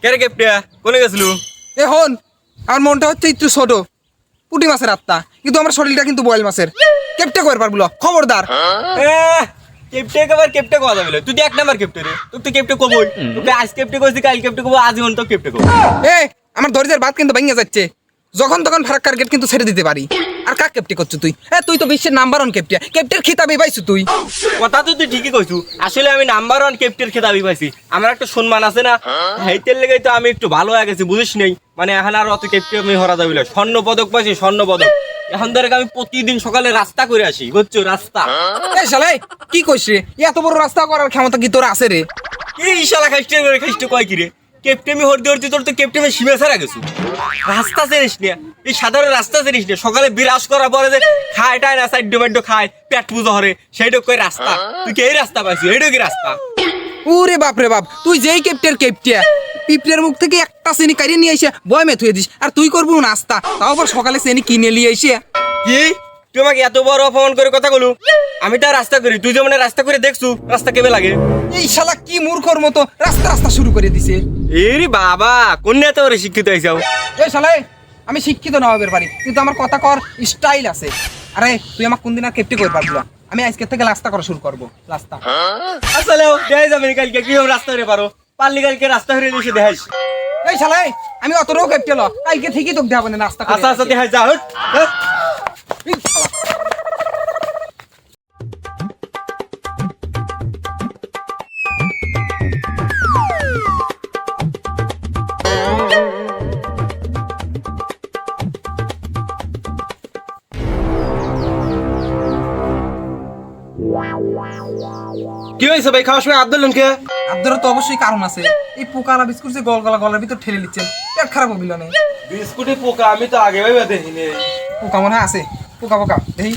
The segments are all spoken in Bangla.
কেরে কেপটে কোনে গেছিলু? এখন আমার মনটা হচ্ছে একটু ছোট, পুঁটি মাছের আত্মা, কিন্তু আমার শরীরটা কিন্তু বয়েল মাছের। কেপটে কর পারবো, খবরদার। কেপটে কবার কেপটে কোয়া যাবে তুই এক নাম্বার কেপটে রে, তোকে তো কেপটে কবই, তোকে আজ কেপটে কইছি কাল কেপটে কব, আজীবন তো কেপটে কব। আমার ধৈর্যের বাদ কিন্তু ভেঙে যাচ্ছে, যখন তখন ফারাক্কার গেট কিন্তু ছেড়ে দিতে পারি। আর কাক কেপটে করছো তুই? তুই তো বিশ্বের নাম্বার ওয়ান কেপটে, কেপটের খিতাবই পাইছো তুই। কথা তো তুই ঠিকই কইছু, আসলে আমি নাম্বার ওয়ান কেপটের খেতাবই পাইছি। আমার একটা সম্মান আছে না, হেইতের লেগে তো আমি একটু ভালো হয়ে গেছি, বুঝিস নেই? মানে এখন আর অত কেপটে আমি হরা যাবে না। স্বর্ণ পদক পাইছি, স্বর্ণ পদক। এখন ধরে আমি প্রতিদিন সকালে রাস্তা করে আসি, বুঝছো? রাস্তা শালা কি কইস রে? এত বড় রাস্তা করার ক্ষমতা কি তোর আছে রে? কি ইশালা খাইস্টে করে খাইস্টে কয় কি রে? কেপটেমি হরতে হরতে তোর তো কেপটেমি সীমা ছাড়া গেছু। রাস্তা চিনিস না, এই সাধারণ রাস্তা চিনিস না। সকালে বিরাজ করার পরে যে খায় টায় না, সাইড ডোমেন্টো খায়, পেট পুজো হরে, সেইটা কই রাস্তা? তুই কি এই রাস্তা পাইছিস? এইটা কি রাস্তা? ওরে বাপ রে বাপ, তুই যেই কেপটের কেপটিয়া, পিঁপড়ের মুখ থেকে একটা চেনি কাটিয়ে নিয়ে এসে বয়মে থুয়ে দিস, আর তুই করবো নাস্তা, তাও আবার সকালে চেনি কিনে নিয়ে এসে। কি তুই আমাকে এত বড় অপমান করে কথা বলু? আমি তো রাস্তা করি, তুই যেমন রাস্তা করে দেখছু রাস্তা কেমন লাগে? এই শালা কি মূর্খর মতো রাস্তা রাস্তা শুরু করে দিছে। এরি বাবা, কোন এত বড় শিক্ষিত হইছাও? এই শালা, আমি শিক্ষিত না হবার পারি, কিন্তু আমার কথা কর স্টাইল আছে। আরে তুই আমাকে কোনদিন আর কেপটি করে পারবি না। আমি আজকে থেকে রাস্তা করা শুরু করবো, রাস্তা। আসলে দেখাই যাবে কালকে কি রাস্তা হয়ে পারো, পারলি কালকে রাস্তা হয়ে এসে দেখাইস। এই শালা, আমি অতটাও কেপটে ল, কালকে ঠিকই তোকে দেখাবো না রাস্তা করে। আচ্ছা আচ্ছা দেখাই যা। এই শালা। কি হয়েছে ভাই, খাওয়ার সময় আব্দুল কে? আপনারও তো অবশ্যই কারণ আছে। এই পোকালা বিস্কুট যে গলার ভিতর ঠেলে নিচ্ছেন, পেট খারাপ হবিল না? বিস্কুটে পোকা আমি তো আগে ভাবে দেখিনি। পোকা মনে হয় আছে, পোকা পোকা দেখি।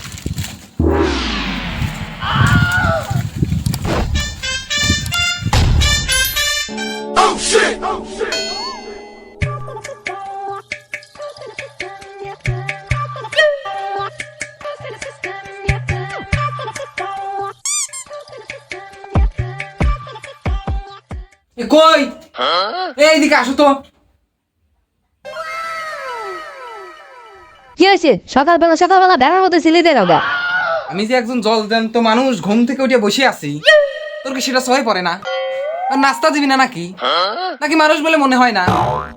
কই এইদিকে আসো তো। কি হয়েছে? সকালবেলা বেড়ার মতো ছেলেদের ওগা। আমি যে একজন জলজান্ত মানুষ, ঘুম থেকে উঠে বসে আছি, তোর কি সেটা সহায় পড়ে না? আর নাস্তা দিবি না নাকি? নাকি মানুষ বলে মনে হয় না?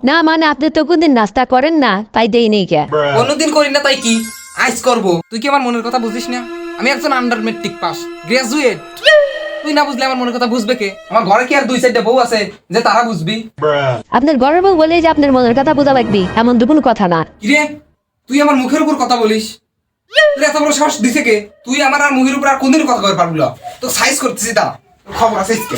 না মানে আপনি তো কোনদিন নাস্তা করেন না, তাই দেই নেই কে। কোনোদিন করি না তাই কি আইস করবো? তুই কি আমার মনের কথা বুঝিস না? আমি একজন আন্ডার মেট্রিক পাস গ্রাজুয়েট। তুই না বুঝলে আমার মনের কথা বুঝবে কে? আমার ঘরে কি আর দুই চারটা বউ আছে যে তারা বুঝবি? আপনার গর্ব বলে যে আপনার মনের কথা বোঝা লাগবি, এমন তো কোনো কথা না। কিরে, তুই আমার মুখের উপর কথা বলিস? তুই এত বড় সাহস দিছে কে? তুই আমার আর মুখের উপর আর কোনদিন কথা কই পারবি না? তো সাইজ করতেছি, তা খবর আছে আজকে।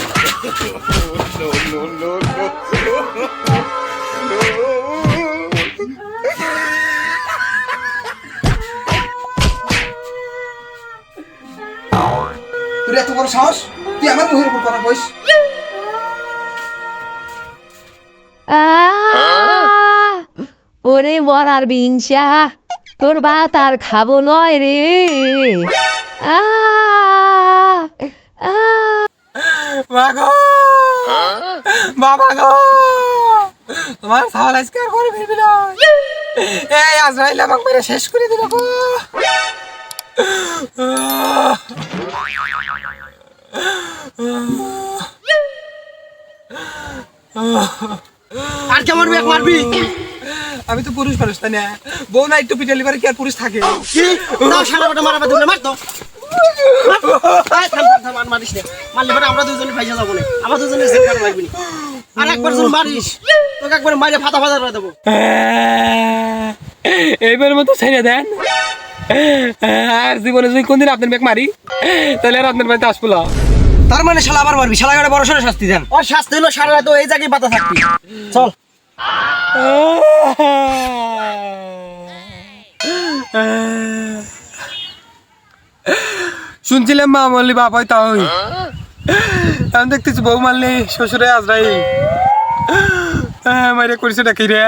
তোর এত বড় সাহস, তুই আমার মুখের উপর কথা কইস? ওরে মরার বিংসা, তোর ভাত আর খাবো নয় রে। মাগো, বাবা গো, তোমার সাওয়াল আজকে আর করে ফিরবি না। এই আজরাইল আমাকে মেরে শেষ করে দিল গো। আর কেমন মারবি? মারবি? আমি তো পুরুষ মানুষ, তাই না? বউ না একটু পিটালি পারে কি আর পুরুষ থাকে? কি দাও সারাটা মারাবা তুমি, মার তো। থাম আর মারিস না, মারলে পরে আমরা দুজনে পয়সা যাবো না, আমরা দুজনে জেল কাটা লাগবে না। আর একবার যদি মারিস তোকে একবার মাইরে ফাটা ফাটা করে দেবো। এইবার মতো ছেড়ে দেন, আর জীবনে যদি কোনদিন আপনার ব্যাগ মারি তাহলে আর আপনার বাড়িতে আসবো না। তার মানে শালা আবার মারবি? শালা বড় সড়ো শাস্তি দেন। ওর শাস্তি হলো সারা রাত এই জায়গায় বাতা থাকবি। চল। শুনছিলাম মা বললি বাপ হয় তাই, আমি দেখতেছি বউ মারলি শ্বশুরে আজরাই মাইরে করেছে নাকি রে?